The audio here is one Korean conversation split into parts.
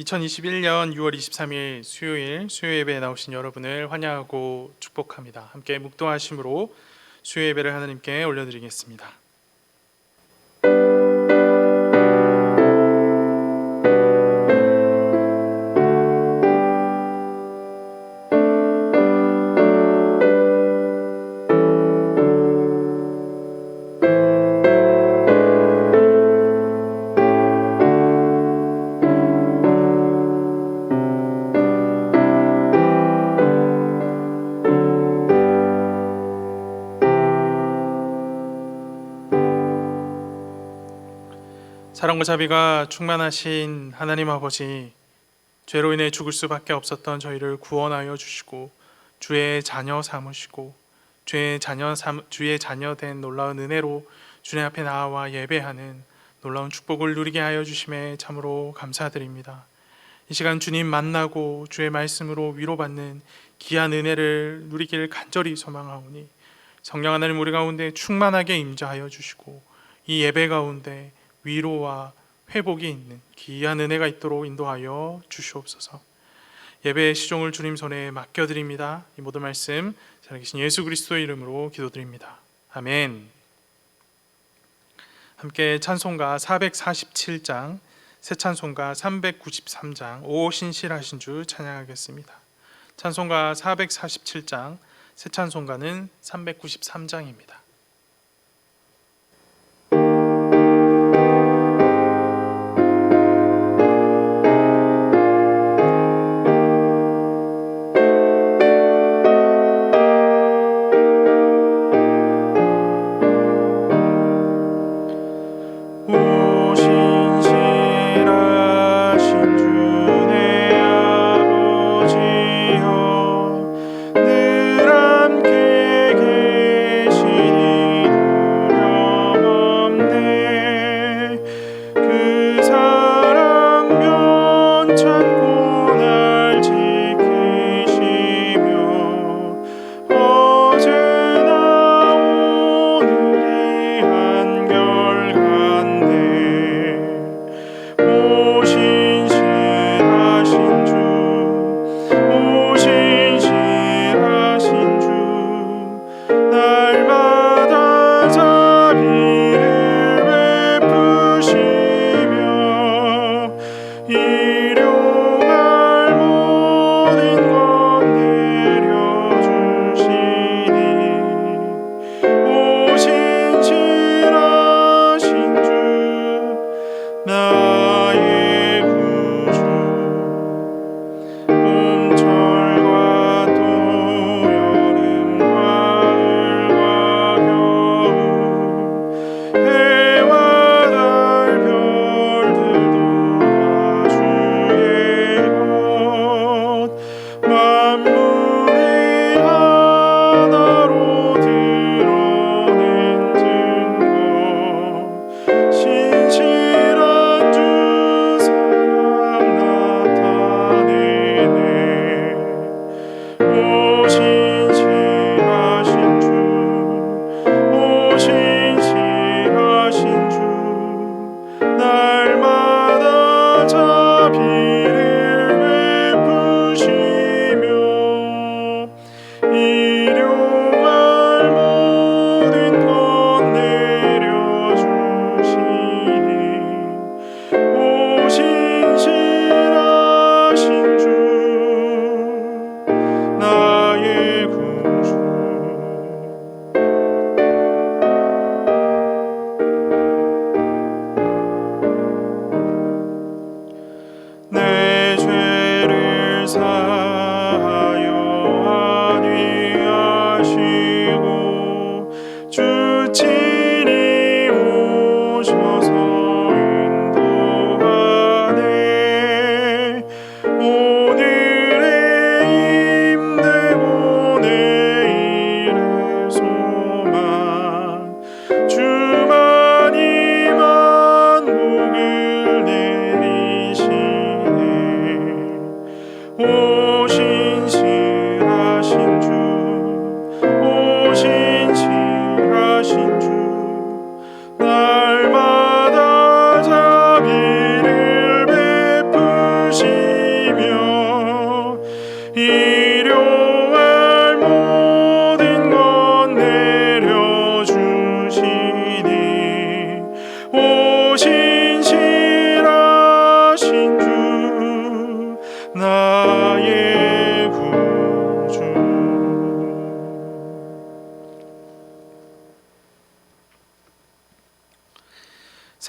2021년 6월 23일 수요일 수요 예배에 나오신 여러분을 환영하고 축복합니다. 함께 묵도하심으로 수요 예배를 하나님께 올려드리겠습니다. 사랑과 자비가 충만하신 하나님 아버지, 죄로 인해 죽을 수밖에 없었던 저희를 구원하여 주시고 주의 자녀 삼으시고 주의 자녀 된 놀라운 은혜로 주님 앞에 나와 예배하는 놀라운 축복을 누리게 하여 주심에 참으로 감사드립니다. 이 시간 주님 만나고 주의 말씀으로 위로받는 귀한 은혜를 누리길 간절히 소망하오니 성령 하나님 우리 가운데 충만하게 임재하여 주시고 이 예배 가운데 위로와 회복이 있는 귀한 은혜가 있도록 인도하여 주시옵소서. 예배의 시종을 주님 손에 맡겨드립니다. 이 모든 말씀 살아계신 예수 그리스도의 이름으로 기도드립니다. 아멘. 함께 찬송가 447장, 새 찬송가 393장, 오 신실하신 주 찬양하겠습니다. 찬송가 447장, 새 찬송가는 393장입니다.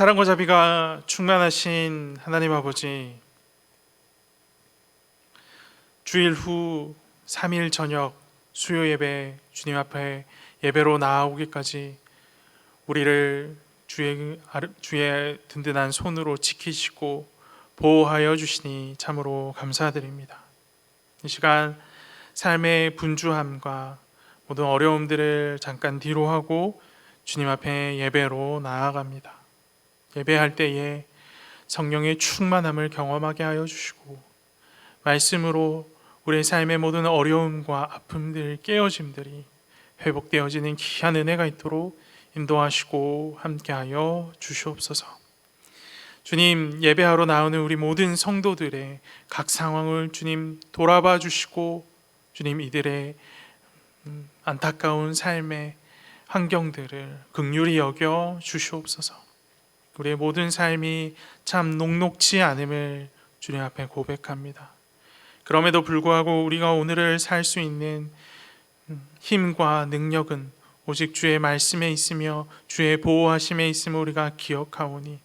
사랑과 자비가 충만하신 하나님 아버지, 주일 후 3일 저녁 수요 예배 주님 앞에 예배로 나아오기까지 우리를 주의 든든한 손으로 지키시고 보호하여 주시니 참으로 감사드립니다. 이 시간 삶의 분주함과 모든 어려움들을 잠깐 뒤로 하고 주님 앞에 예배로 나아갑니다. 예배할 때에 성령의 충만함을 경험하게 하여 주시고 말씀으로 우리의 삶의 모든 어려움과 아픔들, 깨어짐들이 회복되어지는 귀한 은혜가 있도록 인도하시고 함께하여 주시옵소서. 주님, 예배하러 나오는 우리 모든 성도들의 각 상황을 주님 돌아봐 주시고 주님 이들의 안타까운 삶의 환경들을 긍휼히 여겨 주시옵소서. 우리의 모든 삶이 참 녹록지 않음을 주님 앞에 고백합니다. 그럼에도 불구하고 우리가 오늘을 살 수 있는 힘과 능력은 오직 주의 말씀에 있으며 주의 보호하심에 있음을 우리가 기억하오니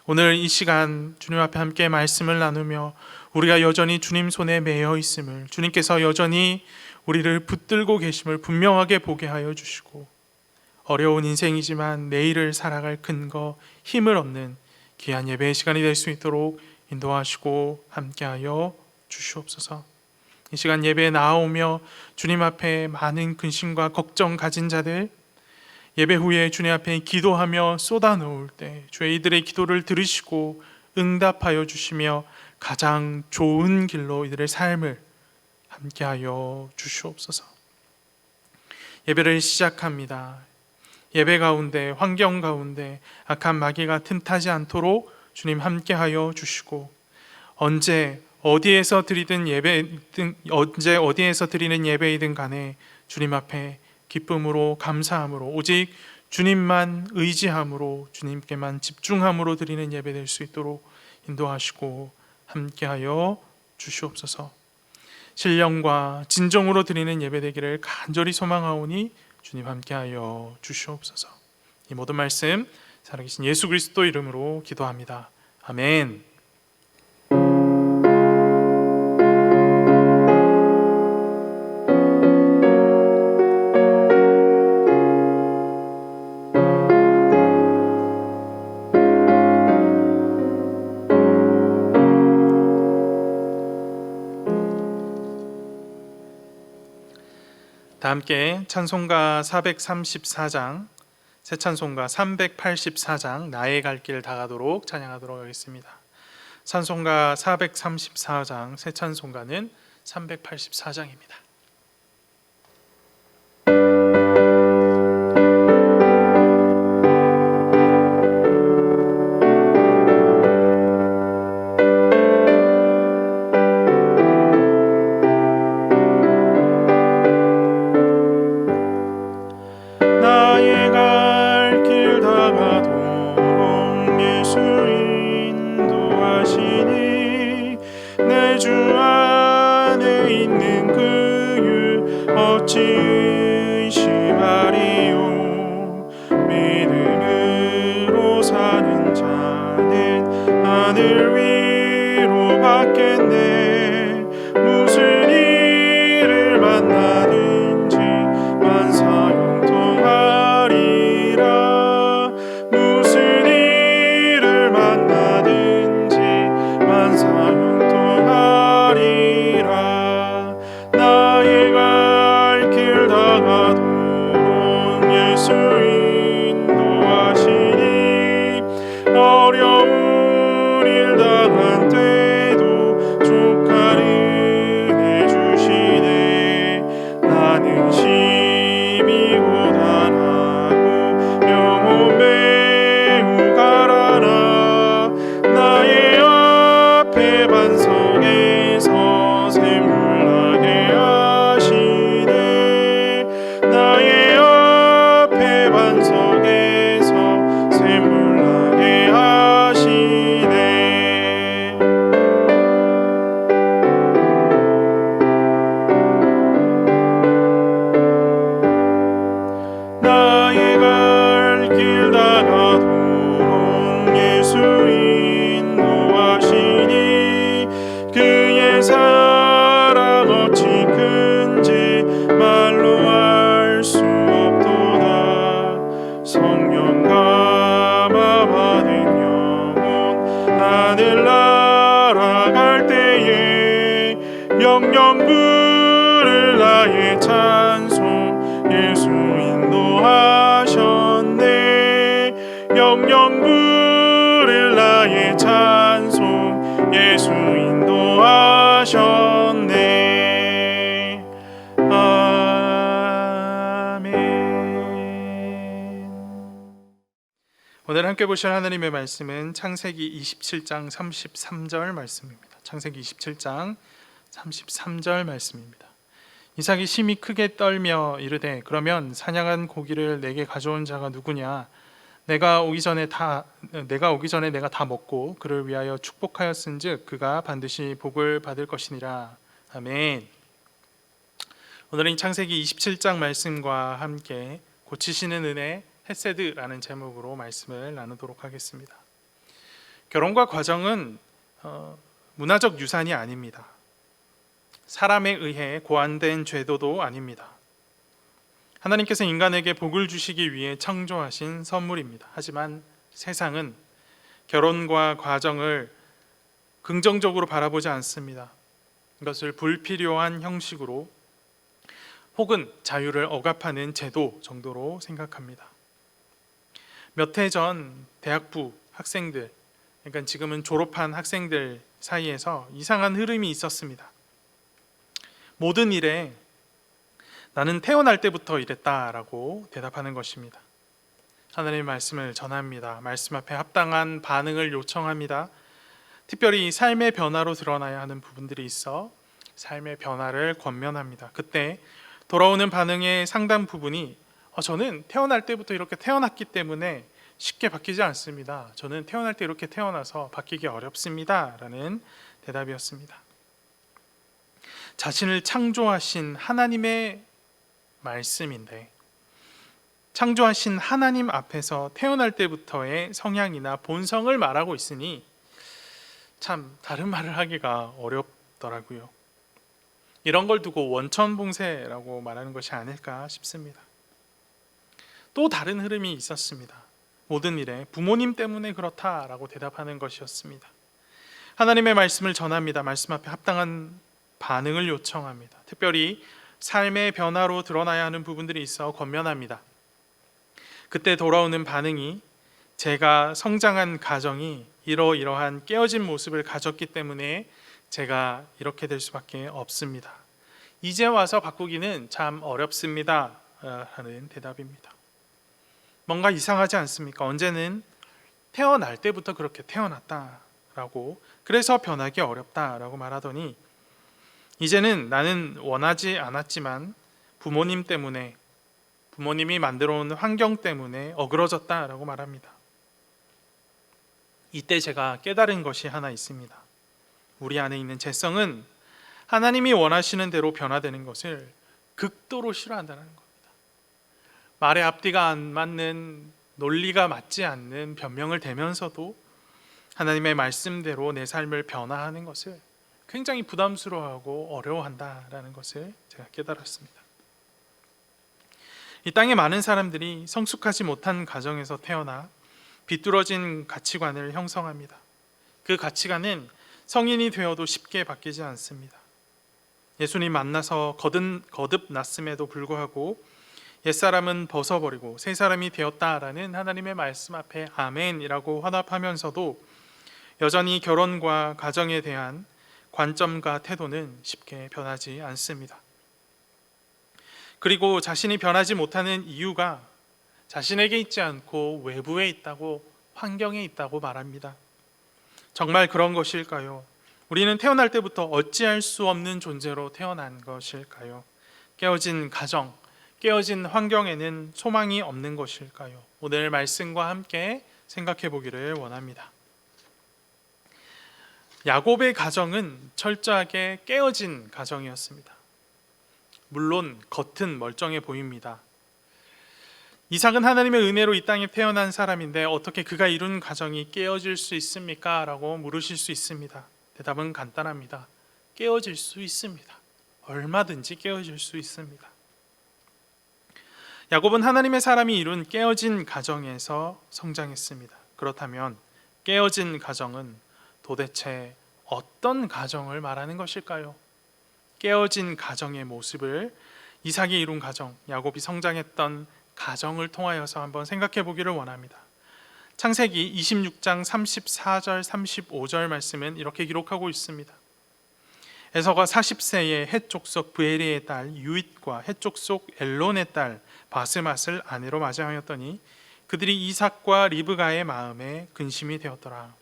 오늘 이 시간 주님 앞에 함께 말씀을 나누며 우리가 여전히 주님 손에 매여 있음을, 주님께서 여전히 우리를 붙들고 계심을 분명하게 보게 하여 주시고 어려운 인생이지만 내일을 살아갈 근거, 힘을 얻는 귀한 예배의 시간이 될 수 있도록 인도하시고 함께하여 주시옵소서. 이 시간 예배에 나아오며 주님 앞에 많은 근심과 걱정 가진 자들, 예배 후에 주님 앞에 기도하며 쏟아놓을 때 주의 이들의 기도를 들으시고 응답하여 주시며 가장 좋은 길로 이들의 삶을 함께하여 주시옵소서. 예배를 시작합니다. 예배 가운데, 환경 가운데 악한 마귀가 틈타지 않도록 주님 함께하여 주시고 언제 어디에서 드리는 예배이든 간에 주님 앞에 기쁨으로 감사함으로 오직 주님만 의지함으로 주님께만 집중함으로 드리는 예배 될 수 있도록 인도하시고 함께하여 주시옵소서. 신령과 진정으로 드리는 예배 되기를 간절히 소망하오니 주님 함께하여 주시옵소서. 이 모든 말씀 살아계신 예수 그리스도 이름으로 기도합니다. 아멘. 다 함께 찬송가 434장, 새 찬송가 384장 나의 갈 길 다가도록 찬양하도록 하겠습니다. 찬송가 434장, 새 찬송가는 384장입니다. 믿음으로 사는 자는 하늘 위로 받겠네. 무슨 일을 만나든지 만사형통하리라. 무슨 일을 만나든지 만사형통하리라. 나의 갈 길 다가도록 예수 인도하시니 어려운 일 당한 때도 족한 은혜 주시네. 나는 심히 고단하고 영혼 매우 가라나. 나의 앞에 반석에서 샘물 나게 하시네. 나의 앞에 반석에서 샘물 나게 하시네. 부를 나의 찬송 예수 인도하셨네. 영영 부를 나의 찬송 예수 인도하셨네. 아멘. 오늘 함께 보실 하나님의 말씀은 창세기 27장 33절 말씀입니다. 창세기 27장 33절 말씀입니다. 이삭이 심히 크게 떨며 이르되 그러면 사냥한 고기를 내게 가져온 자가 누구냐? 내가 오기 전에 내가 다 먹고 그를 위하여 축복하였은즉 그가 반드시 복을 받을 것이니라. 아멘. 오늘은 창세기 27장 말씀과 함께 고치시는 은혜 헤세드라는 제목으로 말씀을 나누도록 하겠습니다. 결혼과 과정은 문화적 유산이 아닙니다. 사람에 의해 고안된 제도도 아닙니다. 하나님께서 인간에게 복을 주시기 위해 창조하신 선물입니다. 하지만 세상은 결혼과 과정을 긍정적으로 바라보지 않습니다. 이것을 불필요한 형식으로 혹은 자유를 억압하는 제도 정도로 생각합니다. 몇 해 전 대학부 학생들, 그러니까 지금은 졸업한 학생들 사이에서 이상한 흐름이 있었습니다. 모든 일에 나는 태어날 때부터 이랬다라고 대답하는 것입니다. 하나님의 말씀을 전합니다. 말씀 앞에 합당한 반응을 요청합니다. 특별히 삶의 변화로 드러나야 하는 부분들이 있어 삶의 변화를 권면합니다. 그때 돌아오는 반응의 상당 부분이 저는 태어날 때부터 이렇게 태어났기 때문에 쉽게 바뀌지 않습니다. 저는 태어날 때 이렇게 태어나서 바뀌기 어렵습니다. 라는 대답이었습니다. 자신을 창조하신 하나님의 말씀인데 창조하신 하나님 앞에서 태어날 때부터의 성향이나 본성을 말하고 있으니 참 다른 말을 하기가 어렵더라고요. 이런 걸 두고 원천봉쇄라고 말하는 것이 아닐까 싶습니다. 또 다른 흐름이 있었습니다. 모든 일에 부모님 때문에 그렇다라고 대답하는 것이었습니다. 하나님의 말씀을 전합니다. 말씀 앞에 합당한 반응을 요청합니다. 특별히 삶의 변화로 드러나야 하는 부분들이 있어 권면합니다. 그때 돌아오는 반응이 제가 성장한 가정이 이러이러한 깨어진 모습을 가졌기 때문에 제가 이렇게 될 수밖에 없습니다. 이제 와서 바꾸기는 참 어렵습니다. 하는 대답입니다. 뭔가 이상하지 않습니까? 언제는 태어날 때부터 그렇게 태어났다라고 그래서 변하기 어렵다라고 말하더니 이제는 나는 원하지 않았지만 부모님 때문에 부모님이 만들어 온 환경 때문에 어그러졌다라고 말합니다. 이때 제가 깨달은 것이 하나 있습니다. 우리 안에 있는 죄성은 하나님이 원하시는 대로 변화되는 것을 극도로 싫어한다는 겁니다. 말의 앞뒤가 안 맞는 논리가 맞지 않는 변명을 대면서도 하나님의 말씀대로 내 삶을 변화하는 것을 굉장히 부담스러워하고 어려워한다라는 것을 제가 깨달았습니다. 이 땅에 많은 사람들이 성숙하지 못한 가정에서 태어나 비뚤어진 가치관을 형성합니다. 그 가치관은 성인이 되어도 쉽게 바뀌지 않습니다. 예수님 만나서 거듭났음에도 불구하고 옛사람은 벗어버리고 새 사람이 되었다라는 하나님의 말씀 앞에 아멘이라고 화답하면서도 여전히 결혼과 가정에 대한 관점과 태도는 쉽게 변하지 않습니다. 그리고 자신이 변하지 못하는 이유가 자신에게 있지 않고 외부에 있다고, 환경에 있다고 말합니다. 정말 그런 것일까요? 우리는 태어날 때부터 어찌할 수 없는 존재로 태어난 것일까요? 깨어진 가정, 깨어진 환경에는 소망이 없는 것일까요? 오늘 말씀과 함께 생각해 보기를 원합니다. 야곱의 가정은 철저하게 깨어진 가정이었습니다. 물론 겉은 멀쩡해 보입니다. 이삭은 하나님의 은혜로 이 땅에 태어난 사람인데 어떻게 그가 이룬 가정이 깨어질 수 있습니까? 라고 물으실 수 있습니다. 대답은 간단합니다. 깨어질 수 있습니다. 얼마든지 깨어질 수 있습니다. 야곱은 하나님의 사람이 이룬 깨어진 가정에서 성장했습니다. 그렇다면 깨어진 가정은 도대체 어떤 가정을 말하는 것일까요? 깨어진 가정의 모습을 이삭이 이룬 가정, 야곱이 성장했던 가정을 통하여서 한번 생각해 보기를 원합니다. 창세기 26장 34절 35절 말씀은 이렇게 기록하고 있습니다. 에서가 40세에 헷 족속 브에리의 딸 유잇과 헷 족속 엘론의 딸 바스맛을 아내로 맞이하였더니 그들이 이삭과 리브가의 마음에 근심이 되었더라.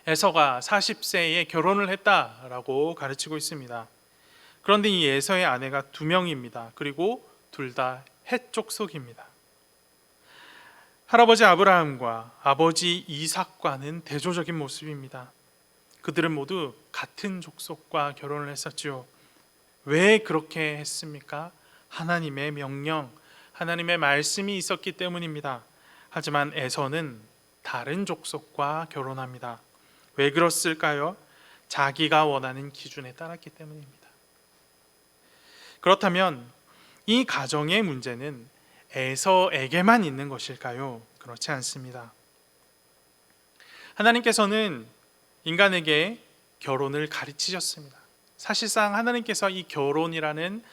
에서가 40세에 결혼을 했다라고 가르치고 있습니다. 그런데 이 에서의 아내가 2명입니다. 그리고 둘 다 헷 족속입니다. 할아버지 아브라함과 아버지 이삭과는 대조적인 모습입니다. 그들은 모두 같은 족속과 결혼을 했었지요. 왜 그렇게 했습니까? 하나님의 명령, 하나님의 말씀이 있었기 때문입니다. 하지만 에서는 다른 족속과 결혼합니다. 왜 그랬을까요? 자기가 원하는 기준에 따랐기 때문입니다. 그렇다면 이 가정의 문제는 에서에게만 있는 것일까요? 그렇지 않습니다. 하나님께서는 인간에게 결혼을 가르치셨습니다. 사실상 하나님께서 이 결혼이라는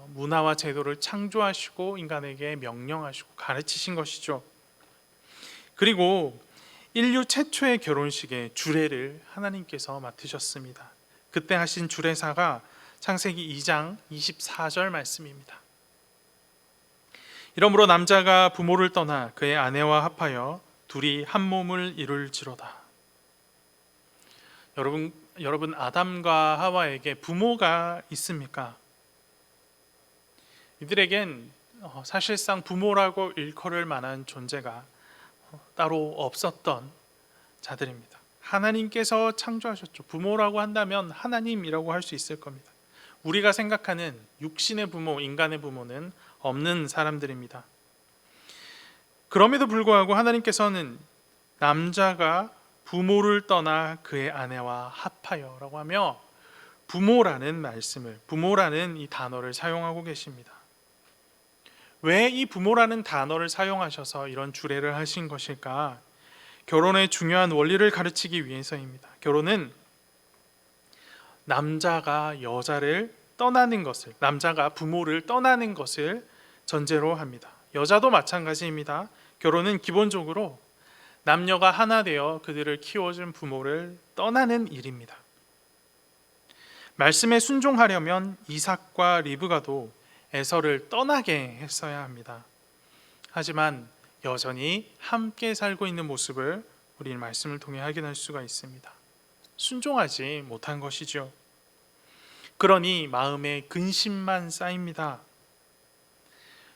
문화와 제도를 창조하시고 인간에게 명령하시고 가르치신 것이죠. 그리고 인류 최초의 결혼식의 주례를 하나님께서 맡으셨습니다. 그때 하신 주례사가 창세기 2장 24절 말씀입니다. 이러므로 남자가 부모를 떠나 그의 아내와 합하여 둘이 한 몸을 이룰지로다. 여러분 아담과 하와에게 부모가 있습니까? 이들에겐 사실상 부모라고 일컬을 만한 존재가 따로 없었던 자들입니다. 하나님께서 창조하셨죠. 부모라고 한다면 하나님이라고 할 수 있을 겁니다. 우리가 생각하는 육신의 부모, 인간의 부모는 없는 사람들입니다. 그럼에도 불구하고 하나님께서는 남자가 부모를 떠나 그의 아내와 합하여 라고 하며 부모라는 말씀을, 부모라는 이 단어를 사용하고 계십니다. 왜 이 부모라는 단어를 사용하셔서 이런 주례를 하신 것일까? 결혼의 중요한 원리를 가르치기 위해서입니다. 결혼은 남자가 여자를 떠나는 것을, 남자가 부모를 떠나는 것을 전제로 합니다. 여자도 마찬가지입니다. 결혼은 기본적으로 남녀가 하나 되어 그들을 키워준 부모를 떠나는 일입니다. 말씀에 순종하려면 이삭과 리브가도 에서를 떠나게 했어야 합니다. 하지만 여전히 함께 살고 있는 모습을 우리는 말씀을 통해 확인할 수가 있습니다. 순종하지 못한 것이죠. 그러니 마음에 근심만 쌓입니다.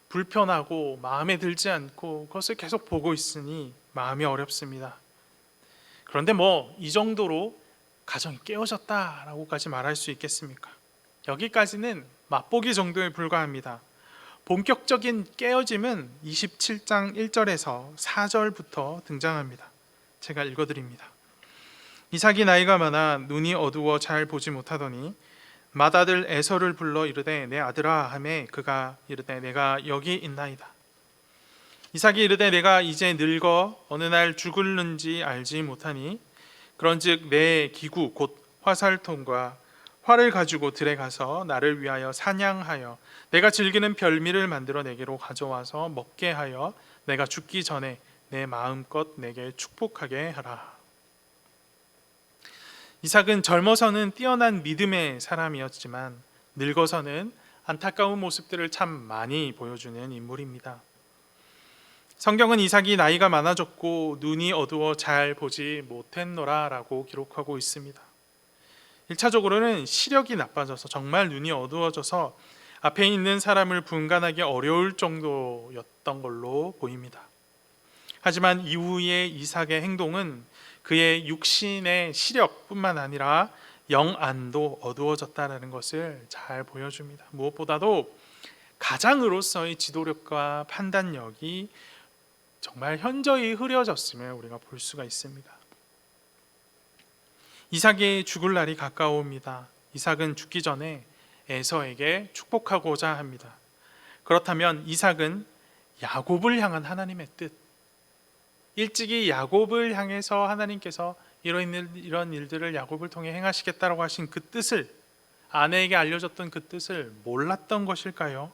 불편하고 마음에 들지 않고 그것을 계속 보고 있으니 마음이 어렵습니다. 그런데 이 정도로 가정이 깨어졌다라고까지 말할 수 있겠습니까? 여기까지는 맛보기 정도에 불과합니다. 본격적인 깨어짐은 27장 1절에서 4절부터 등장합니다. 제가 읽어드립니다. 이삭이 나이가 많아 눈이 어두워 잘 보지 못하더니 맏아들 에서를 불러 이르되 내 아들아 하매 그가 이르되 내가 여기 있나이다. 이삭이 이르되 내가 이제 늙어 어느 날 죽을는지 알지 못하니 그런즉 내 기구 곧 화살통과 활을 가지고 들에 가서 나를 위하여 사냥하여 내가 즐기는 별미를 만들어 내게로 가져와서 먹게 하여 내가 죽기 전에 내 마음껏 내게 축복하게 하라. 이삭은 젊어서는 뛰어난 믿음의 사람이었지만 늙어서는 안타까운 모습들을 참 많이 보여주는 인물입니다. 성경은 이삭이 나이가 많아졌고 눈이 어두워 잘 보지 못했노라 라고 기록하고 있습니다. 1차적으로는 시력이 나빠져서 정말 눈이 어두워져서 앞에 있는 사람을 분간하기 어려울 정도였던 걸로 보입니다. 하지만 이후의 이삭의 행동은 그의 육신의 시력뿐만 아니라 영안도 어두워졌다는 것을 잘 보여줍니다. 무엇보다도 가장으로서의 지도력과 판단력이 정말 현저히 흐려졌음을 우리가 볼 수가 있습니다. 이삭이 죽을 날이 가까워옵니다. 이삭은 죽기 전에 에서에게 축복하고자 합니다. 그렇다면 이삭은 야곱을 향한 하나님의 뜻, 일찍이 야곱을 향해서 하나님께서 이런 일들을 야곱을 통해 행하시겠다라고 하신 그 뜻을 아내에게 알려졌던 그 뜻을 몰랐던 것일까요?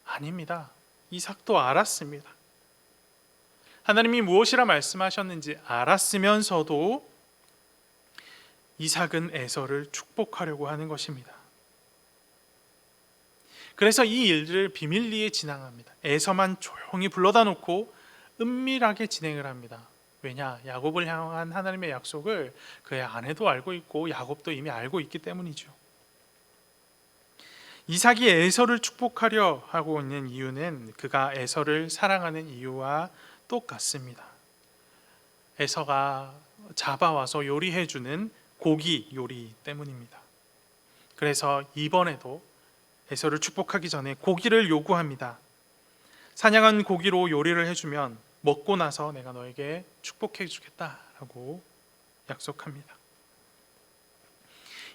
아닙니다. 이삭도 알았습니다. 하나님이 무엇이라 말씀하셨는지 알았으면서도 이삭은 에서를 축복하려고 하는 것입니다. 그래서 이 일들을 비밀리에 진행합니다. 에서만 조용히 불러다 놓고 은밀하게 진행을 합니다. 왜냐? 야곱을 향한 하나님의 약속을 그의 아내도 알고 있고 야곱도 이미 알고 있기 때문이죠. 이삭이 에서를 축복하려 하고 있는 이유는 그가 에서를 사랑하는 이유와 똑같습니다. 에서가 잡아와서 요리해주는 고기 요리 때문입니다. 그래서 이번에도 에서를 축복하기 전에 고기를 요구합니다. 사냥한 고기로 요리를 해주면 먹고 나서 내가 너에게 축복해 주겠다라고 약속합니다.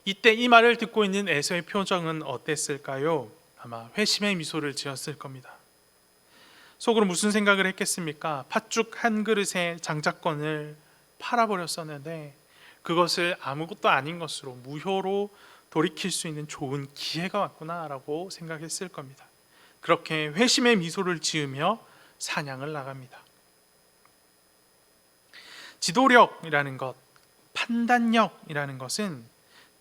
이때 이 말을 듣고 있는 에서의 표정은 어땠을까요? 아마 회심의 미소를 지었을 겁니다. 속으로 무슨 생각을 했겠습니까? 팥죽 한 그릇에 장자권을 팔아버렸었는데 그것을 아무것도 아닌 것으로 무효로 돌이킬 수 있는 좋은 기회가 왔구나라고 생각했을 겁니다. 그렇게 회심의 미소를 지으며 사냥을 나갑니다. 지도력이라는 것, 판단력이라는 것은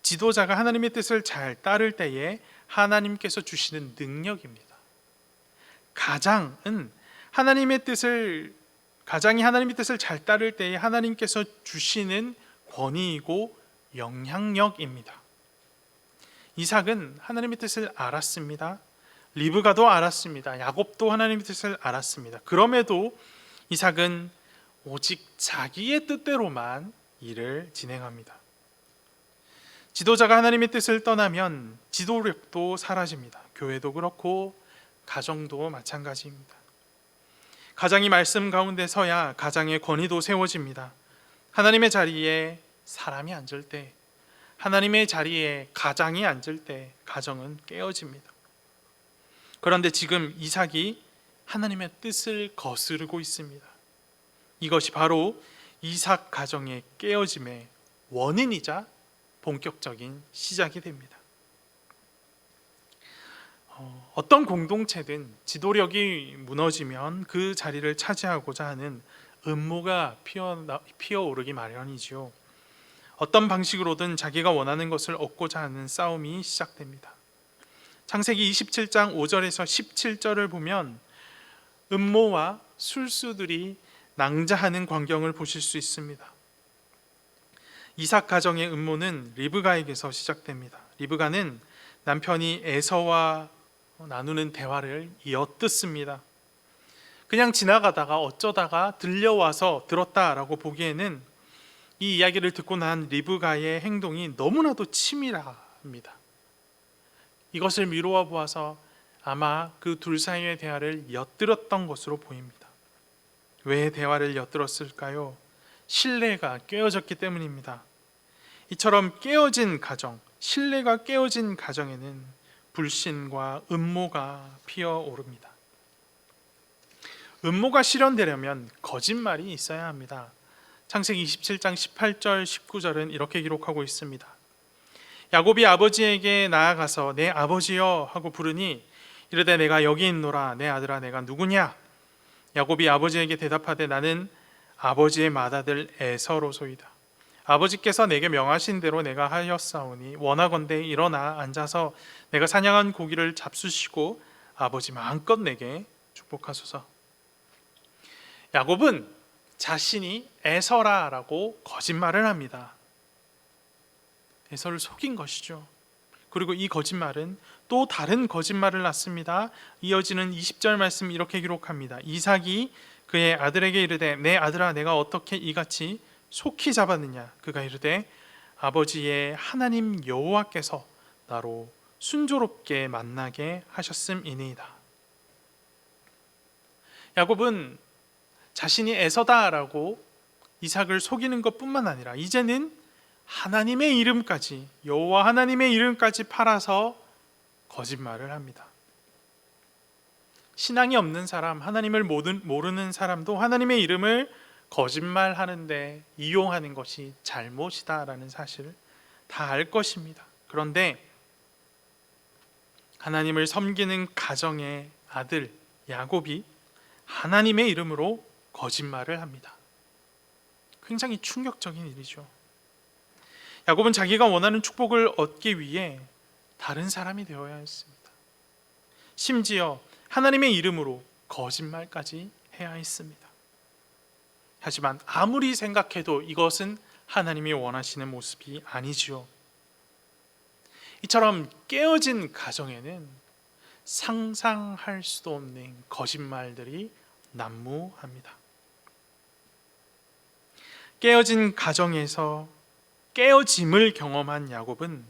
지도자가 하나님의 뜻을 잘 따를 때에 하나님께서 주시는 능력입니다. 가장이 하나님의 뜻을 잘 따를 때에 하나님께서 주시는 권위이고 영향력입니다. 이삭은 하나님의 뜻을 알았습니다. 리브가도 알았습니다. 야곱도 하나님의 뜻을 알았습니다. 그럼에도 이삭은 오직 자기의 뜻대로만 일을 진행합니다. 지도자가 하나님의 뜻을 떠나면 지도력도 사라집니다. 교회도 그렇고 가정도 마찬가지입니다. 가장이 말씀 가운데 서야 가장의 권위도 세워집니다. 하나님의 자리에 사람이 앉을 때, 하나님의 자리에 가장이 앉을 때 가정은 깨어집니다. 그런데 지금 이삭이 하나님의 뜻을 거스르고 있습니다. 이것이 바로 이삭 가정의 깨어짐의 원인이자 본격적인 시작이 됩니다. 어떤 공동체든 지도력이 무너지면 그 자리를 차지하고자 하는 음모가 피어오르기 마련이지요. 어떤 방식으로든 자기가 원하는 것을 얻고자 하는 싸움이 시작됩니다. 창세기 27장 5절에서 17절을 보면 음모와 술수들이 낭자하는 광경을 보실 수 있습니다. 이삭 가정의 음모는 리브가에게서 시작됩니다. 리브가는 남편이 에서와 나누는 대화를 엿듣습니다. 그냥 지나가다가 어쩌다가 들려와서 들었다라고 보기에는 이 이야기를 듣고 난 리브가의 행동이 너무나도 치밀합니다. 이것을 미루어 보아서 아마 그 둘 사이의 대화를 엿들었던 것으로 보입니다. 왜 대화를 엿들었을까요? 신뢰가 깨어졌기 때문입니다. 이처럼 깨어진 가정, 신뢰가 깨어진 가정에는 불신과 음모가 피어오릅니다. 음모가 실현되려면 거짓말이 있어야 합니다. 창세기 27장 18절 19절은 이렇게 기록하고 있습니다. 야곱이 아버지에게 나아가서 내 아버지여 하고 부르니 이르되 내가 여기 있노라. 내 아들아 내가 누구냐? 야곱이 아버지에게 대답하되 나는 아버지의 맏아들 에서로소이다. 아버지께서 내게 명하신 대로 내가 하였사오니 원하건대 일어나 앉아서 내가 사냥한 고기를 잡수시고 아버지 마음껏 내게 축복하소서. 야곱은 자신이 에서라라고 거짓말을 합니다. 에서를 속인 것이죠. 그리고 이 거짓말은 또 다른 거짓말을 낳습니다. 이어지는 20절 말씀 이렇게 기록합니다. 이삭이 그의 아들에게 이르되 내 아들아 내가 어떻게 이같이 속히 잡았느냐? 그가 이르되 아버지의 하나님 여호와께서 나로 순조롭게 만나게 하셨음이니이다. 야곱은 자신이 에서다라고 이삭을 속이는 것뿐만 아니라 이제는 하나님의 이름까지, 여호와 하나님의 이름까지 팔아서 거짓말을 합니다. 신앙이 없는 사람, 하나님을 모르는 사람도 하나님의 이름을 거짓말하는데 이용하는 것이 잘못이다라는 사실을 다 알 것입니다. 그런데 하나님을 섬기는 가정의 아들 야곱이 하나님의 이름으로 거짓말을 합니다. 굉장히 충격적인 일이죠. 야곱은 자기가 원하는 축복을 얻기 위해 다른 사람이 되어야 했습니다. 심지어 하나님의 이름으로 거짓말까지 해야 했습니다. 하지만 아무리 생각해도 이것은 하나님이 원하시는 모습이 아니지요. 이처럼 깨어진 가정에는 상상할 수도 없는 거짓말들이 난무합니다. 깨어진 가정에서 깨어짐을 경험한 야곱은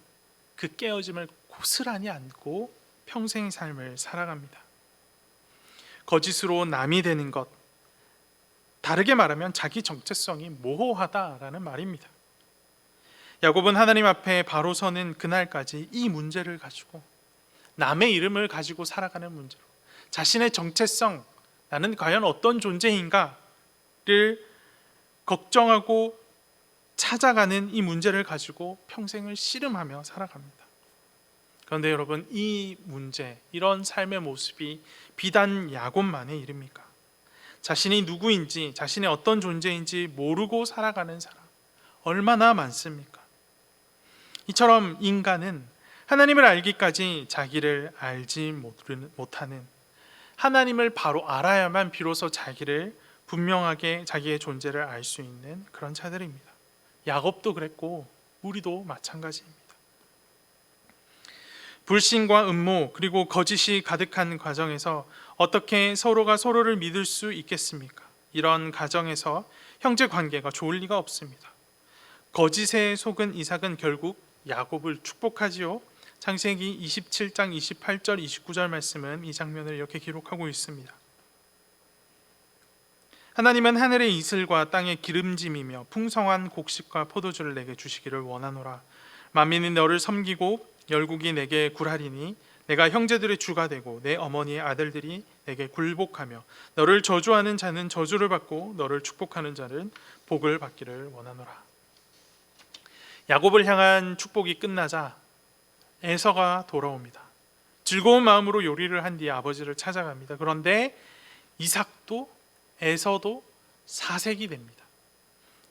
그 깨어짐을 고스란히 안고 평생 삶을 살아갑니다. 거짓으로 남이 되는 것, 다르게 말하면 자기 정체성이 모호하다라는 말입니다. 야곱은 하나님 앞에 바로 서는 그날까지 이 문제를 가지고, 남의 이름을 가지고 살아가는 문제로, 자신의 정체성, 나는 과연 어떤 존재인가를 걱정하고 찾아가는 이 문제를 가지고 평생을 씨름하며 살아갑니다. 그런데 여러분, 이 문제, 이런 삶의 모습이 비단 야곱만의 일입니까? 자신이 누구인지, 자신의 어떤 존재인지 모르고 살아가는 사람 얼마나 많습니까? 이처럼 인간은 하나님을 알기까지 자기를 알지 못하는, 하나님을 바로 알아야만 비로소 자기를 분명하게 자기의 존재를 알 수 있는 그런 자들입니다. 야곱도 그랬고 우리도 마찬가지입니다. 불신과 음모 그리고 거짓이 가득한 과정에서 어떻게 서로가 서로를 믿을 수 있겠습니까? 이런 가정에서 형제 관계가 좋을 리가 없습니다. 거짓에 속은 이삭은 결국 야곱을 축복하지요. 창세기 27장 28절 29절 말씀은 이 장면을 이렇게 기록하고 있습니다. 하나님은 하늘의 이슬과 땅의 기름짐이며 풍성한 곡식과 포도주를 내게 주시기를 원하노라. 만민이 너를 섬기고 열국이 내게 굴하리니 내가 형제들의 주가 되고 내 어머니의 아들들이 내게 굴복하며 너를 저주하는 자는 저주를 받고 너를 축복하는 자는 복을 받기를 원하노라. 야곱을 향한 축복이 끝나자 에서가 돌아옵니다. 즐거운 마음으로 요리를 한 뒤에 아버지를 찾아갑니다. 그런데 이삭도 에서도 사색이 됩니다.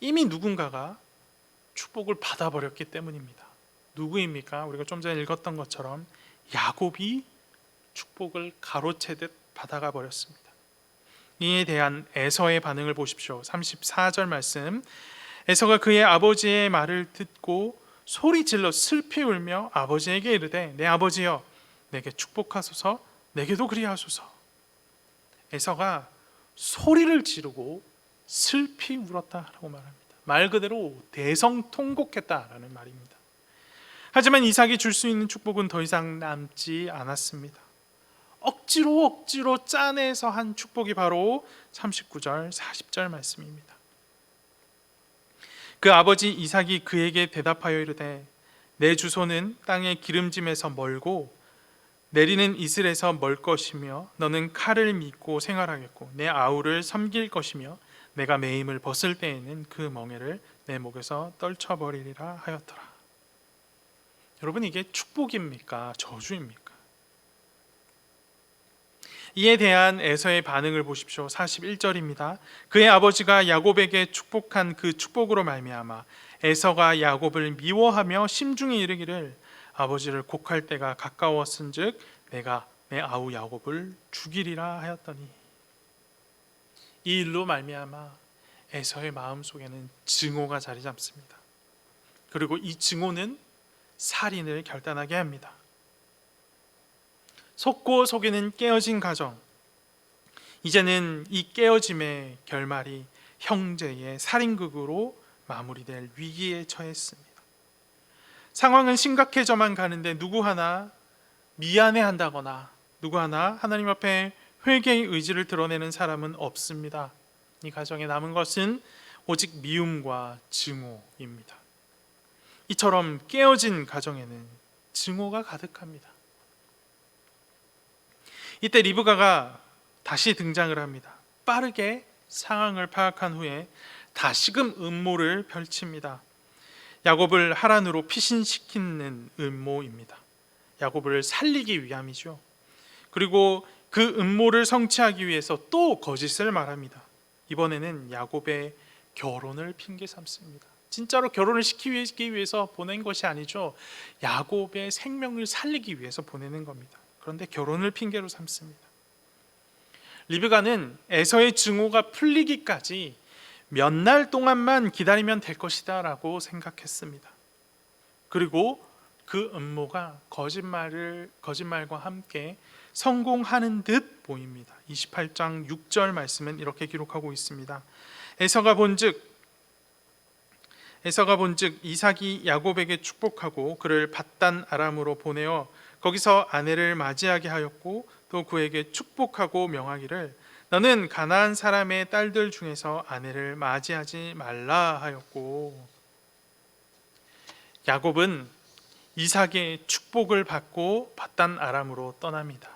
이미 누군가가 축복을 받아버렸기 때문입니다. 누구입니까? 우리가 좀 전에 읽었던 것처럼 야곱이 축복을 가로채듯 받아가 버렸습니다. 이에 대한 에서의 반응을 보십시오. 34절 말씀, 에서가 그의 아버지의 말을 듣고 소리질러 슬피 울며 아버지에게 이르되 내 아버지여 내게 축복하소서, 내게도 그리하소서. 에서가 소리를 지르고 슬피 울었다라고 말합니다. 말 그대로 대성통곡했다라는 말입니다. 하지만 이삭이 줄 수 있는 축복은 더 이상 남지 않았습니다. 억지로 짜내서 한 축복이 바로 39절 40절 말씀입니다. 그 아버지 이삭이 그에게 대답하여 이르되 내 주소는 땅의 기름짐에서 멀고 내리는 이슬에서 멀 것이며 너는 칼을 믿고 생활하겠고 내 아우를 섬길 것이며 내가 매임을 벗을 때에는 그 멍에를 내 목에서 떨쳐버리리라 하였더라. 여러분, 이게 축복입니까? 저주입니까? 이에 대한 에서의 반응을 보십시오. 41절입니다. 그의 아버지가 야곱에게 축복한 그 축복으로 말미암아 에서가 야곱을 미워하며 심중에 이르기를 아버지를 곡할 때가 가까웠은즉 내가 내 아우 야곱을 죽이리라 하였더니, 이 일로 말미암아 에서의 마음속에는 증오가 자리 잡습니다. 그리고 이 증오는 살인을 결단하게 합니다. 속고 속이는 깨어진 가정, 이제는 이 깨어짐의 결말이 형제의 살인극으로 마무리될 위기에 처했습니다. 상황은 심각해져만 가는데 누구 하나 미안해한다거나 누구 하나 하나님 앞에 회개의 의지를 드러내는 사람은 없습니다. 이 가정에 남은 것은 오직 미움과 증오입니다. 이처럼 깨어진 가정에는 증오가 가득합니다. 이때 리브가가 다시 등장을 합니다. 빠르게 상황을 파악한 후에 다시금 음모를 펼칩니다. 야곱을 하란으로 피신시키는 음모입니다. 야곱을 살리기 위함이죠. 그리고 그 음모를 성취하기 위해서 또 거짓을 말합니다. 이번에는 야곱의 결혼을 핑계 삼습니다. 진짜로 결혼을 시키기 위해서 보낸 것이 아니죠. 야곱의 생명을 살리기 위해서 보내는 겁니다. 그런데 결혼을 핑계로 삼습니다. 리브가는 에서의 증오가 풀리기까지 몇 날 동안만 기다리면 될 것이다 라고 생각했습니다. 그리고 그 음모가 거짓말과 함께 성공하는 듯 보입니다. 28장 6절 말씀은 이렇게 기록하고 있습니다. 에서가 본즉 이삭이 야곱에게 축복하고 그를 밧단 아람으로 보내어 거기서 아내를 맞이하게 하였고 또 그에게 축복하고 명하기를 너는 가나안 사람의 딸들 중에서 아내를 맞이하지 말라 하였고, 야곱은 이삭의 축복을 받고 밧단 아람으로 떠납니다.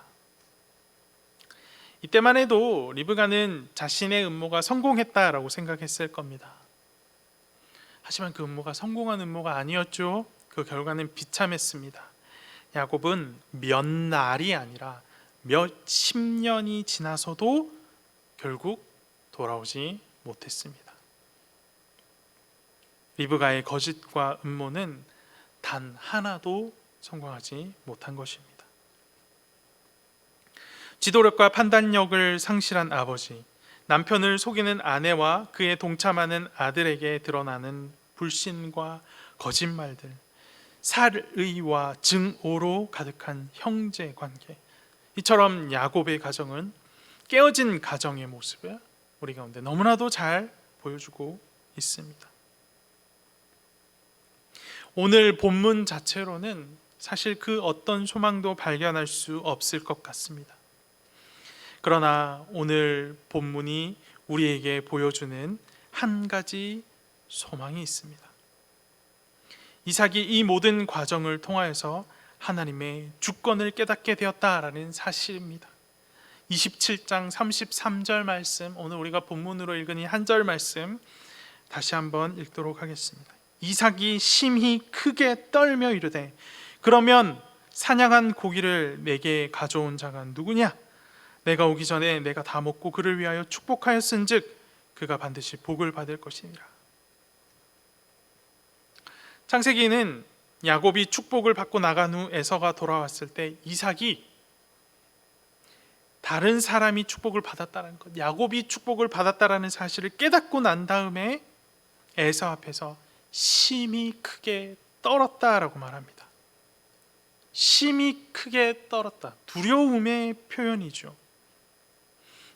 이때만 해도 리브가는 자신의 음모가 성공했다라고 생각했을 겁니다. 하지만 그 음모가 성공한 음모가 아니었죠. 그 결과는 비참했습니다. 야곱은 몇 날이 아니라 몇 십 년이 지나서도 결국 돌아오지 못했습니다. 리브가의 거짓과 음모는 단 하나도 성공하지 못한 것입니다. 지도력과 판단력을 상실한 아버지, 남편을 속이는 아내와 그에 동참하는 아들에게 드러나는 불신과 거짓말들, 살의와 증오로 가득한 형제 관계, 이처럼 야곱의 가정은 깨어진 가정의 모습을 우리 가운데 너무나도 잘 보여주고 있습니다. 오늘 본문 자체로는 사실 그 어떤 소망도 발견할 수 없을 것 같습니다. 그러나 오늘 본문이 우리에게 보여주는 한 가지 소망이 있습니다. 이삭이 이 모든 과정을 통하여서 하나님의 주권을 깨닫게 되었다라는 사실입니다. 27장 33절 말씀, 오늘 우리가 본문으로 읽은 이 한 절 말씀 다시 한번 읽도록 하겠습니다. 이삭이 심히 크게 떨며 이르되 그러면 사냥한 고기를 내게 가져온 자가 누구냐? 내가 오기 전에 내가 다 먹고 그를 위하여 축복하였은즉 그가 반드시 복을 받을 것이니라. 창세기는 야곱이 축복을 받고 나간 후 에서가 돌아왔을 때 이삭이 다른 사람이 축복을 받았다는 것, 야곱이 축복을 받았다라는 사실을 깨닫고 난 다음에 에서 앞에서 심히 크게 떨었다라고 말합니다. 심히 크게 떨었다. 두려움의 표현이죠.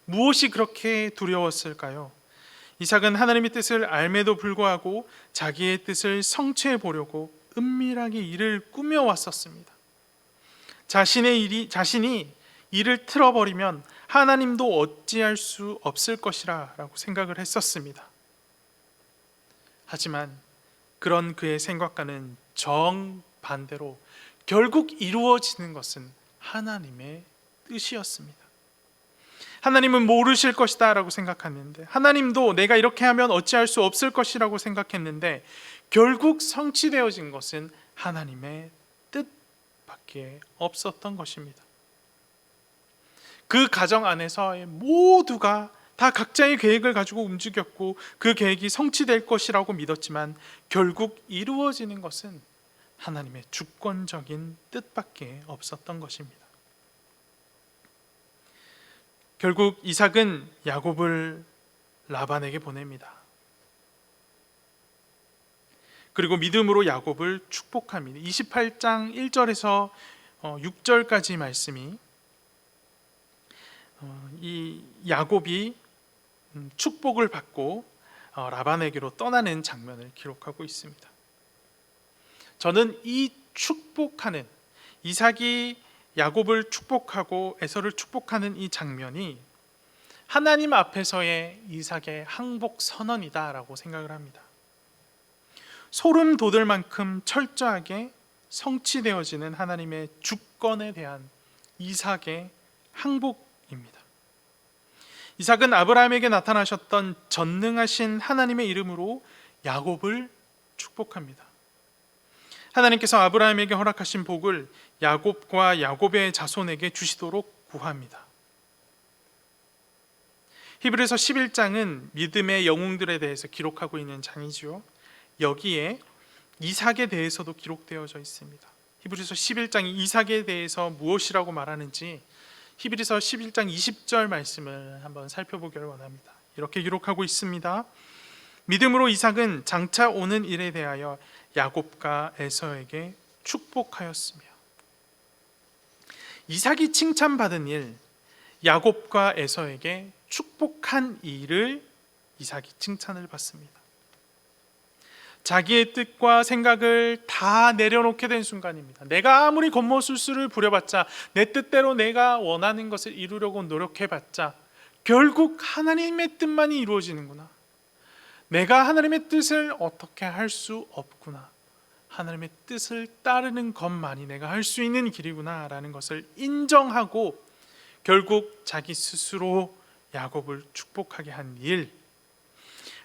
무엇이 그렇게 두려웠을까요? 이삭은 하나님의 뜻을 알매도 불구하고 자기의 뜻을 성취해 보려고 은밀하게 일을 꾸며왔었습니다. 자신이 일을 틀어버리면 하나님도 어찌할 수 없을 것이라 라고 생각을 했었습니다. 하지만 그런 그의 생각과는 정반대로 결국 이루어지는 것은 하나님의 뜻이었습니다. 하나님은 모르실 것이다 라고 생각했는데, 하나님도 내가 이렇게 하면 어찌할 수 없을 것이라고 생각했는데, 결국 성취되어진 것은 하나님의 뜻밖에 없었던 것입니다. 그 가정 안에서의 모두가 다 각자의 계획을 가지고 움직였고 그 계획이 성취될 것이라고 믿었지만 결국 이루어지는 것은 하나님의 주권적인 뜻밖에 없었던 것입니다. 결국 이삭은 야곱을 라반에게 보냅니다. 그리고 믿음으로 야곱을 축복합니다. 28장 1절에서 6절까지 말씀이 이 야곱이 축복을 받고 라반에게로 떠나는 장면을 기록하고 있습니다. 저는 이 축복하는, 이삭이 야곱을 축복하고 에서를 축복하는 이 장면이 하나님 앞에서의 이삭의 항복 선언이다라고 생각을 합니다. 소름 돋을 만큼 철저하게 성취되어지는 하나님의 주권에 대한 이삭의 항복입니다. 이삭은 아브라함에게 나타나셨던 전능하신 하나님의 이름으로 야곱을 축복합니다. 하나님께서 아브라함에게 허락하신 복을 야곱과 야곱의 자손에게 주시도록 구합니다. 히브리서 11장은 믿음의 영웅들에 대해서 기록하고 있는 장이죠. 여기에 이삭에 대해서도 기록되어져 있습니다. 히브리서 11장이 이삭에 대해서 무엇이라고 말하는지 히브리서 11장 20절 말씀을 한번 살펴보기를 원합니다. 이렇게 기록하고 있습니다. 믿음으로 이삭은 장차 오는 일에 대하여 야곱과 에서에게 축복하였으며. 이삭이 칭찬받은 일, 야곱과 에서에게 축복한 일을 이삭이 칭찬을 받습니다. 자기의 뜻과 생각을 다 내려놓게 된 순간입니다. 내가 아무리 겉모술수를 부려봤자, 내 뜻대로 내가 원하는 것을 이루려고 노력해봤자 결국 하나님의 뜻만이 이루어지는구나. 내가 하나님의 뜻을 어떻게 할 수 없구나. 하나님의 뜻을 따르는 것만이 내가 할 수 있는 길이구나 라는 것을 인정하고 결국 자기 스스로 야곱을 축복하게 한 일,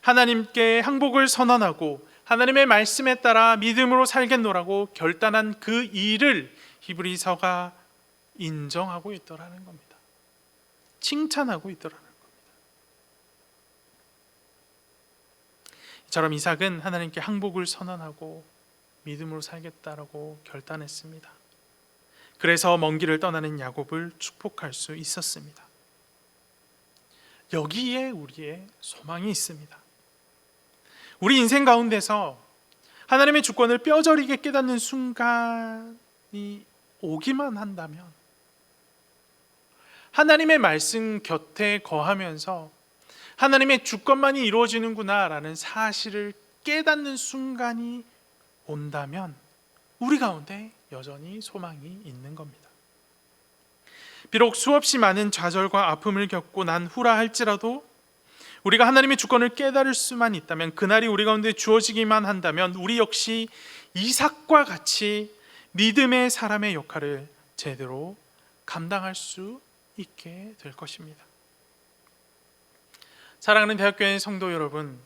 하나님께 항복을 선언하고 하나님의 말씀에 따라 믿음으로 살겠노라고 결단한 그 일을 히브리서가 인정하고 있더라는 겁니다. 칭찬하고 있더라는 겁니다. 이처럼 이삭은 하나님께 항복을 선언하고 믿음으로 살겠다라고 결단했습니다. 그래서 먼 길을 떠나는 야곱을 축복할 수 있었습니다. 여기에 우리의 소망이 있습니다. 우리 인생 가운데서 하나님의 주권을 뼈저리게 깨닫는 순간이 오기만 한다면, 하나님의 말씀 곁에 거하면서 하나님의 주권만이 이루어지는구나 라는 사실을 깨닫는 순간이 온다면 우리 가운데 여전히 소망이 있는 겁니다. 비록 수없이 많은 좌절과 아픔을 겪고 난 후라 할지라도 우리가 하나님의 주권을 깨달을 수만 있다면, 그날이 우리 가운데 주어지기만 한다면 우리 역시 이삭과 같이 믿음의 사람의 역할을 제대로 감당할 수 있게 될 것입니다. 사랑하는 대학교의 성도 여러분,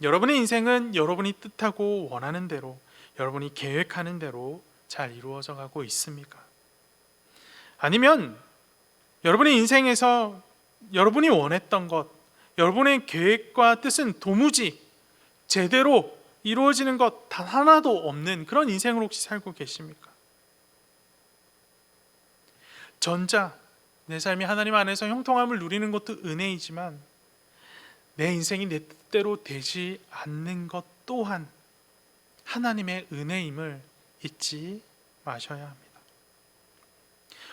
여러분의 인생은 여러분이 뜻하고 원하는 대로, 여러분이 계획하는 대로 잘 이루어져 가고 있습니까? 아니면 여러분의 인생에서 여러분이 원했던 것, 여러분의 계획과 뜻은 도무지 제대로 이루어지는 것 단 하나도 없는 그런 인생을 혹시 살고 계십니까? 전자, 내 삶이 하나님 안에서 형통함을 누리는 것도 은혜이지만 내 인생이 내 뜻대로 되지 않는 것 또한 하나님의 은혜임을 잊지 마셔야 합니다.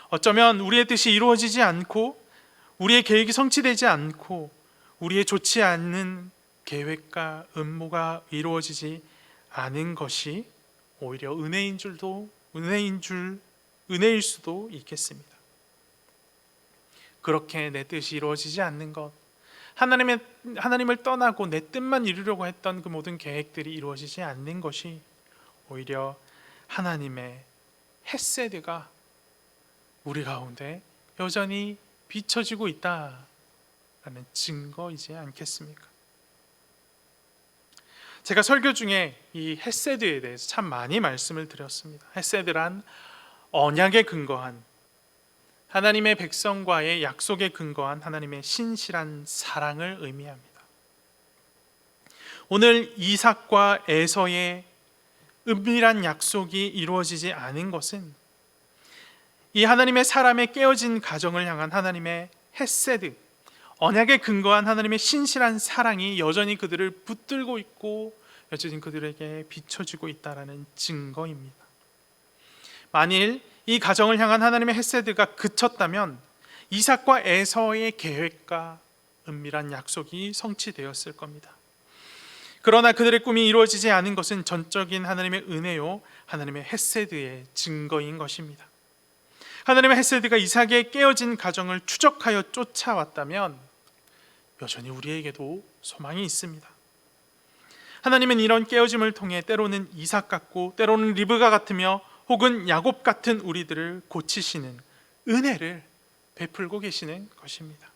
어쩌면 우리의 뜻이 이루어지지 않고 우리의 계획이 성취되지 않고 우리의 좋지 않는 계획과 음모가 이루어지지 않은 것이 오히려 은혜일 수도 있겠습니다. 그렇게 내 뜻이 이루어지지 않는 것, 하나님을 떠나고 내 뜻만 이루려고 했던 그 모든 계획들이 이루어지지 않는 것이 오히려 하나님의 헤세드가 우리 가운데 여전히 비춰지고 있다라는 증거이지 않겠습니까? 제가 설교 중에 이 헤세드에 대해서 참 많이 말씀을 드렸습니다. 헤세드란 언약에 근거한, 하나님의 백성과의 약속에 근거한 하나님의 신실한 사랑을 의미합니다. 오늘 이삭과 에서의 은밀한 약속이 이루어지지 않은 것은 이 하나님의 사람의 깨어진 가정을 향한 하나님의 헤세드, 언약에 근거한 하나님의 신실한 사랑이 여전히 그들을 붙들고 있고 여전히 그들에게 비춰지고 있다는 증거입니다. 만일 이 가정을 향한 하나님의 헤세드가 그쳤다면 이삭과 에서의 계획과 은밀한 약속이 성취되었을 겁니다. 그러나 그들의 꿈이 이루어지지 않은 것은 전적인 하나님의 은혜요, 하나님의 헤세드의 증거인 것입니다. 하나님의 헤세드가 이삭의 깨어진 가정을 추적하여 쫓아왔다면 여전히 우리에게도 소망이 있습니다. 하나님은 이런 깨어짐을 통해 때로는 이삭 같고 때로는 리브가 같으며 혹은 야곱 같은 우리들을 고치시는 은혜를 베풀고 계시는 것입니다.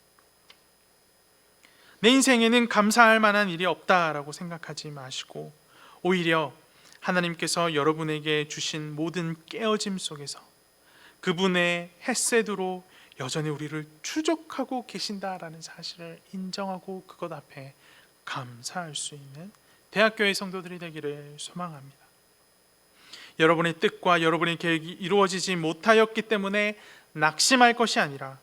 내 인생에는 감사할 만한 일이 없다라고 생각하지 마시고 오히려 하나님께서 여러분에게 주신 모든 깨어짐 속에서 그분의 헤세드로 여전히 우리를 추적하고 계신다라는 사실을 인정하고 그것 앞에 감사할 수 있는 대학교의 성도들이 되기를 소망합니다. 여러분의 뜻과 여러분의 계획이 이루어지지 못하였기 때문에 낙심할 것이 아니라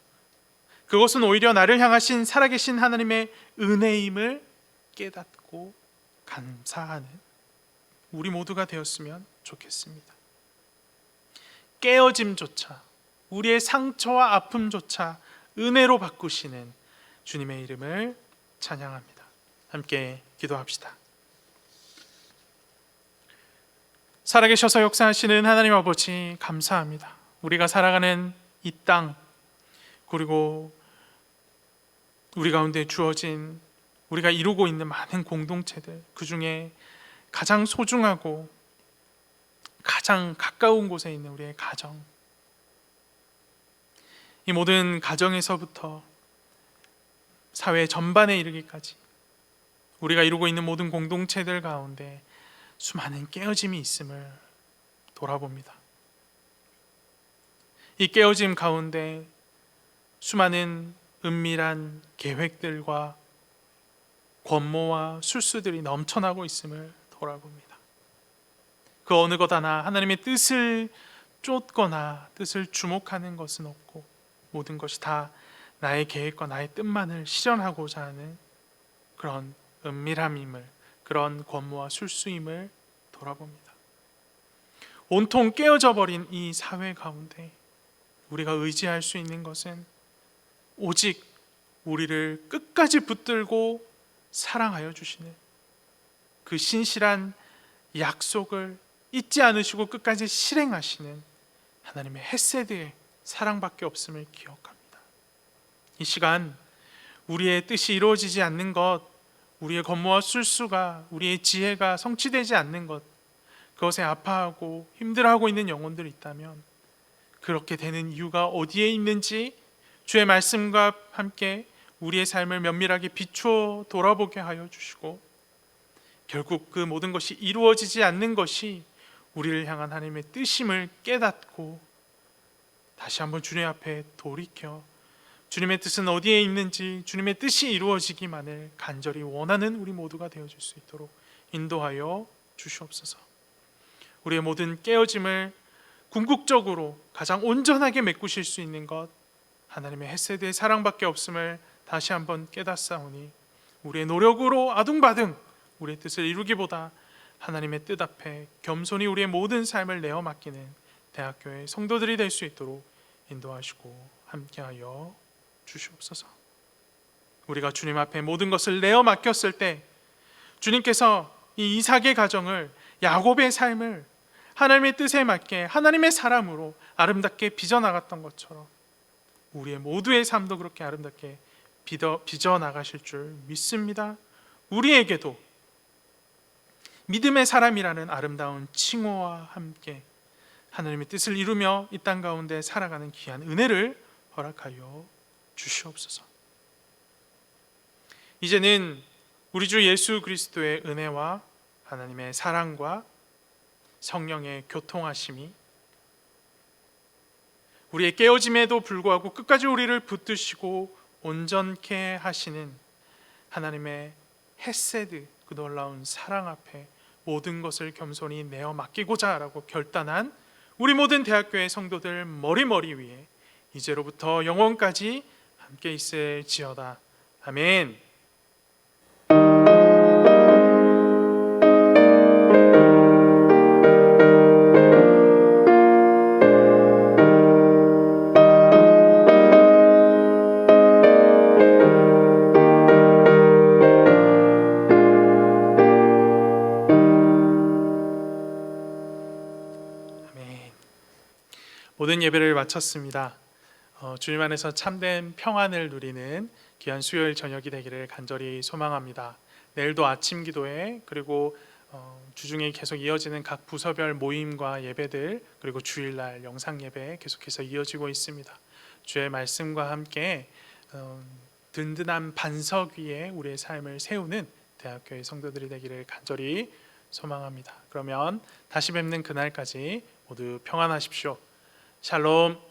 그것은 오히려 나를 향하신 살아계신 하나님의 은혜임을 깨닫고 감사하는 우리 모두가 되었으면 좋겠습니다. 깨어짐조차, 우리의 상처와 아픔조차 은혜로 바꾸시는 주님의 이름을 찬양합니다. 함께 기도합시다. 살아계셔서 역사하시는 하나님 아버지, 감사합니다. 우리가 살아가는 이 땅, 그리고 우리 가운데 주어진 우리가 이루고 있는 많은 공동체들, 그 중에 가장 소중하고 가장 가까운 곳에 있는 우리의 가정, 이 모든 가정에서부터 사회 전반에 이르기까지 우리가 이루고 있는 모든 공동체들 가운데 수많은 깨어짐이 있음을 돌아봅니다. 이 깨어짐 가운데 수많은 은밀한 계획들과 권모와 술수들이 넘쳐나고 있음을 돌아봅니다. 그 어느 것 하나 하나님의 뜻을 쫓거나 뜻을 주목하는 것은 없고 모든 것이 다 나의 계획과 나의 뜻만을 실현하고자 하는 그런 은밀함임을, 그런 권모와 술수임을 돌아봅니다. 온통 깨어져 버린 이 사회 가운데 우리가 의지할 수 있는 것은 오직 우리를 끝까지 붙들고 사랑하여 주시는 그 신실한 약속을 잊지 않으시고 끝까지 실행하시는 하나님의 헤세드의 사랑밖에 없음을 기억합니다. 이 시간 우리의 뜻이 이루어지지 않는 것, 우리의 권모와 술수가, 우리의 지혜가 성취되지 않는 것, 그것에 아파하고 힘들어하고 있는 영혼들이 있다면 그렇게 되는 이유가 어디에 있는지 주의 말씀과 함께 우리의 삶을 면밀하게 비추어 돌아보게 하여 주시고, 결국 그 모든 것이 이루어지지 않는 것이 우리를 향한 하나님의 뜻임을 깨닫고 다시 한번 주님 앞에 돌이켜 주님의 뜻은 어디에 있는지, 주님의 뜻이 이루어지기만을 간절히 원하는 우리 모두가 되어줄 수 있도록 인도하여 주시옵소서. 우리의 모든 깨어짐을 궁극적으로 가장 온전하게 메꾸실 수 있는 것, 하나님의 헤세드의 사랑밖에 없음을 다시 한번 깨닫사오니 우리의 노력으로 아둥바둥 우리의 뜻을 이루기보다 하나님의 뜻 앞에 겸손히 우리의 모든 삶을 내어 맡기는 대학교의 성도들이 될 수 있도록 인도하시고 함께하여 주시옵소서. 우리가 주님 앞에 모든 것을 내어 맡겼을 때 주님께서 이 이삭의 가정을, 야곱의 삶을 하나님의 뜻에 맞게 하나님의 사람으로 아름답게 빚어나갔던 것처럼 우리의 모두의 삶도 그렇게 아름답게 빚어나가실 줄 믿습니다. 우리에게도 믿음의 사람이라는 아름다운 칭호와 함께 하나님의 뜻을 이루며 이 땅 가운데 살아가는 귀한 은혜를 허락하여 주시옵소서. 이제는 우리 주 예수 그리스도의 은혜와 하나님의 사랑과 성령의 교통하심이 우리의 깨어짐에도 불구하고 끝까지 우리를 붙드시고 온전케 하시는 하나님의 헤세드, 그 놀라운 사랑 앞에 모든 것을 겸손히 내어 맡기고자 라고 결단한 우리 모든 대학교의 성도들 머리 위에 이제로부터 영원까지 함께 있을지어다. 아멘. 모든 예배를 마쳤습니다. 주님 안에서 참된 평안을 누리는 귀한 수요일 저녁이 되기를 간절히 소망합니다. 내일도 아침 기도회, 그리고 주중에 계속 이어지는 각 부서별 모임과 예배들, 그리고 주일날 영상 예배 계속해서 이어지고 있습니다. 주의 말씀과 함께 든든한 반석 위에 우리의 삶을 세우는 대학교의 성도들이 되기를 간절히 소망합니다. 그러면 다시 뵙는 그날까지 모두 평안하십시오. 샬롬.